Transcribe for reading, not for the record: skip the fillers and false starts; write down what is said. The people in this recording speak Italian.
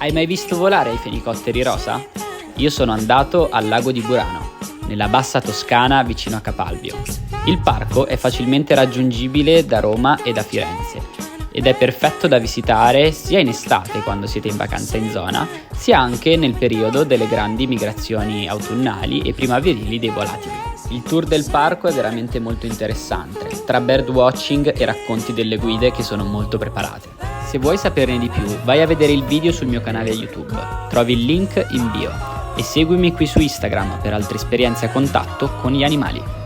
Hai mai visto volare i fenicotteri rosa? Io sono andato al lago di Burano, nella bassa Toscana vicino a Capalbio. Il parco è facilmente raggiungibile da Roma e da Firenze ed è perfetto da visitare sia in estate quando siete in vacanza in zona, sia anche nel periodo delle grandi migrazioni autunnali e primaverili dei volatili. Il tour del parco è veramente molto interessante, tra birdwatching e racconti delle guide che sono molto preparate. Se vuoi saperne di più, vai a vedere il video sul mio canale YouTube, trovi il link in bio e seguimi qui su Instagram per altre esperienze a contatto con gli animali.